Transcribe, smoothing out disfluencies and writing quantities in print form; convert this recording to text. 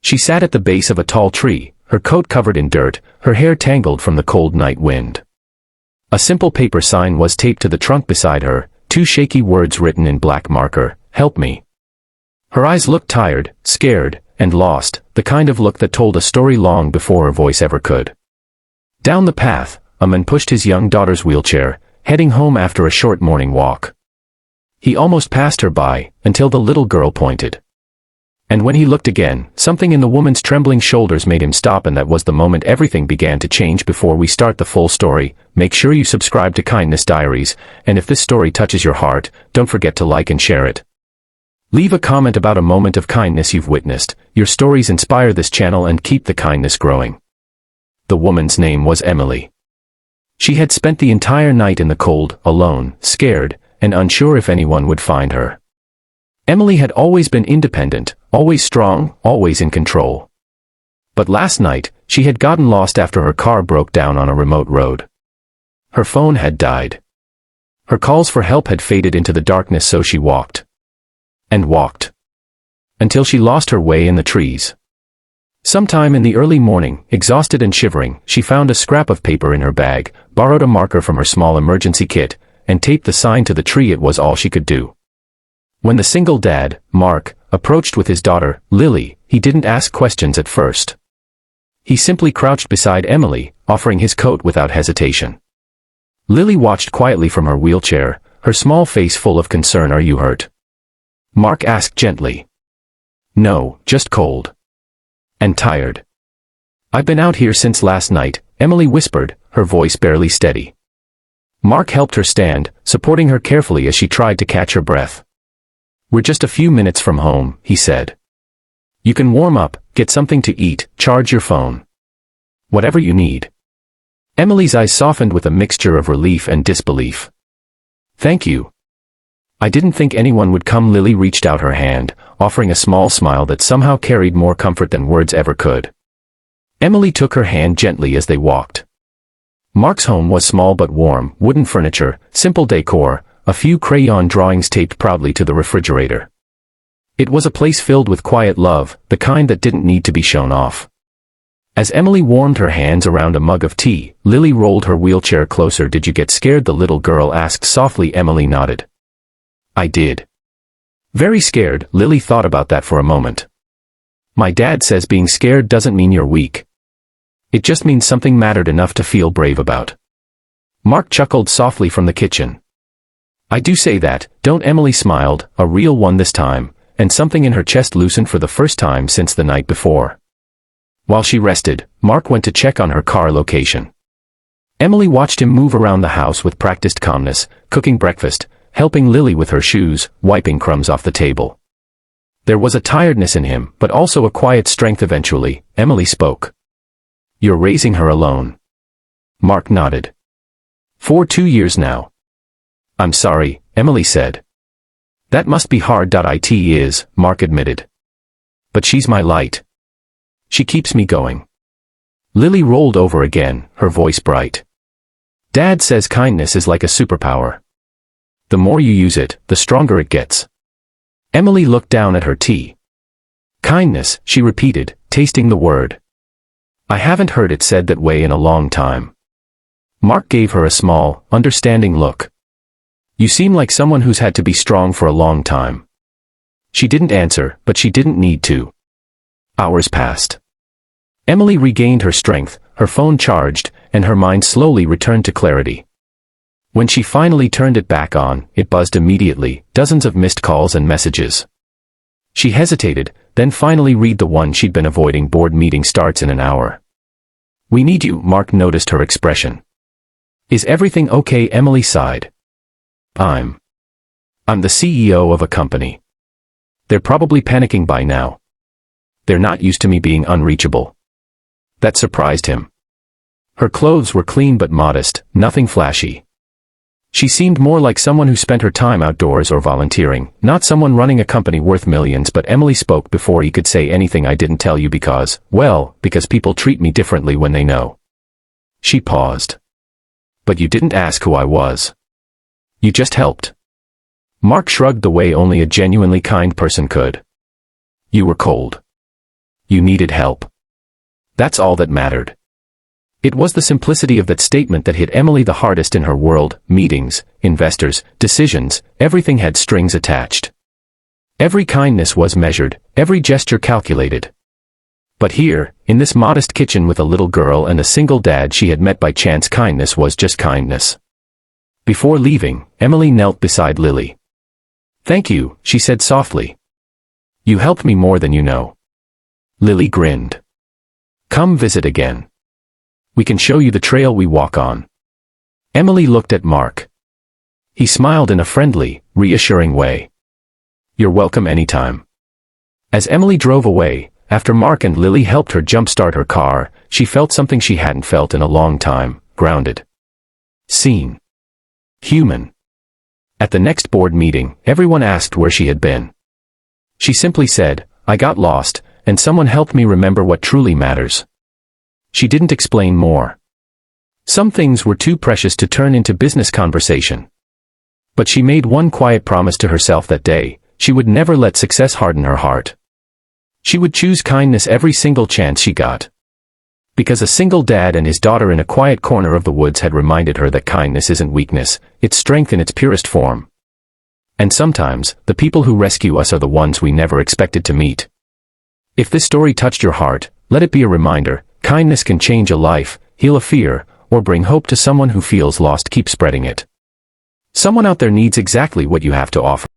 She sat at the base of a tall tree, her coat covered in dirt, her hair tangled from the cold night wind. A simple paper sign was taped to the trunk beside her, 2 shaky words written in black marker, "Help me." Her eyes looked tired, scared, and lost, the kind of look that told a story long before her voice ever could. Down the path, a man pushed his young daughter's wheelchair, heading home after a short morning walk. He almost passed her by, until the little girl pointed. And when he looked again, something in the woman's trembling shoulders made him stop, and that was the moment everything began to change. Before we start the full story, make sure you subscribe to Kindness Diaries, and if this story touches your heart, don't forget to like and share it. Leave a comment about a moment of kindness you've witnessed. Your stories inspire this channel and keep the kindness growing. The woman's name was Emily. She had spent the entire night in the cold, alone, scared, and unsure if anyone would find her. Emily had always been independent, always strong, always in control. But last night, she had gotten lost after her car broke down on a remote road. Her phone had died. Her calls for help had faded into the darkness, so she walked. And walked. Until she lost her way in the trees. Sometime in the early morning, exhausted and shivering, she found a scrap of paper in her bag, borrowed a marker from her small emergency kit, and taped the sign to the tree. It was all she could do. When the single dad, Mark, approached with his daughter, Lily, he didn't ask questions at first. He simply crouched beside Emily, offering his coat without hesitation. Lily watched quietly from her wheelchair, her small face full of concern. "Are you hurt?" Mark asked gently. "No, just cold. And tired. I've been out here since last night," Emily whispered, her voice barely steady. Mark helped her stand, supporting her carefully as she tried to catch her breath. "We're just a few minutes from home," he said. "You can warm up, get something to eat, charge your phone. Whatever you need." Emily's eyes softened with a mixture of relief and disbelief. "Thank you. I didn't think anyone would come." Lily reached out her hand, offering a small smile that somehow carried more comfort than words ever could. Emily took her hand gently as they walked. Mark's home was small but warm, wooden furniture, simple decor, a few crayon drawings taped proudly to the refrigerator. It was a place filled with quiet love, the kind that didn't need to be shown off. As Emily warmed her hands around a mug of tea, Lily rolled her wheelchair closer. "Did you get scared?" the little girl asked softly. Emily nodded. "I did. Very scared." Lily thought about that for a moment. "My dad says being scared doesn't mean you're weak. It just means something mattered enough to feel brave about." Mark chuckled softly from the kitchen. "I do say that, don't?" Emily smiled, a real one this time, and something in her chest loosened for the first time since the night before. While she rested, Mark went to check on her car location. Emily watched him move around the house with practiced calmness, cooking breakfast, helping Lily with her shoes, wiping crumbs off the table. There was a tiredness in him, but also a quiet strength. Eventually, Emily spoke. "You're raising her alone?" Mark nodded. "For 2 years now." "I'm sorry," Emily said. "That must be hard." "It is," Mark admitted. "But she's my light. She keeps me going." Lily rolled over again, her voice bright. "Dad says kindness is like a superpower. The more you use it, the stronger it gets." Emily looked down at her tea. "Kindness," she repeated, tasting the word. "I haven't heard it said that way in a long time." Mark gave her a small, understanding look. "You seem like someone who's had to be strong for a long time." She didn't answer, but she didn't need to. Hours passed. Emily regained her strength, her phone charged, and her mind slowly returned to clarity. When she finally turned it back on, it buzzed immediately, dozens of missed calls and messages. She hesitated, then finally read the one she'd been avoiding. "Board meeting starts in an hour. We need you." Mark noticed her expression. "Is everything okay?" Emily sighed. I'm the CEO of a company. They're probably panicking by now. They're not used to me being unreachable." That surprised him. Her clothes were clean but modest, nothing flashy. She seemed more like someone who spent her time outdoors or volunteering, not someone running a company worth millions. But Emily spoke before he could say anything. "I didn't tell you because people treat me differently when they know." She paused. "But you didn't ask who I was. You just helped." Mark shrugged the way only a genuinely kind person could. "You were cold. You needed help. That's all that mattered. It was the simplicity of that statement that hit Emily the hardest in her world. Meetings, investors, decisions, everything had strings attached. Every kindness was measured, every gesture calculated. But here, in this modest kitchen with a little girl and a single dad she had met by chance, kindness was just kindness. Before leaving, Emily knelt beside Lily. "Thank you," she said softly. "You helped me more than you know." Lily grinned. "Come visit again. We can show you the trail we walk on." Emily looked at Mark. He smiled in a friendly, reassuring way. "You're welcome anytime." As Emily drove away, after Mark and Lily helped her jumpstart her car, she felt something she hadn't felt in a long time: grounded. Seen. Human. At the next board meeting, everyone asked where she had been. She simply said, "I got lost, and someone helped me remember what truly matters." She didn't explain more. Some things were too precious to turn into business conversation. But she made one quiet promise to herself that day: she would never let success harden her heart. She would choose kindness every single chance she got. Because a single dad and his daughter in a quiet corner of the woods had reminded her that kindness isn't weakness, it's strength in its purest form. And sometimes, the people who rescue us are the ones we never expected to meet. If this story touched your heart, let it be a reminder: kindness can change a life, heal a fear, or bring hope to someone who feels lost. Keep spreading it. Someone out there needs exactly what you have to offer.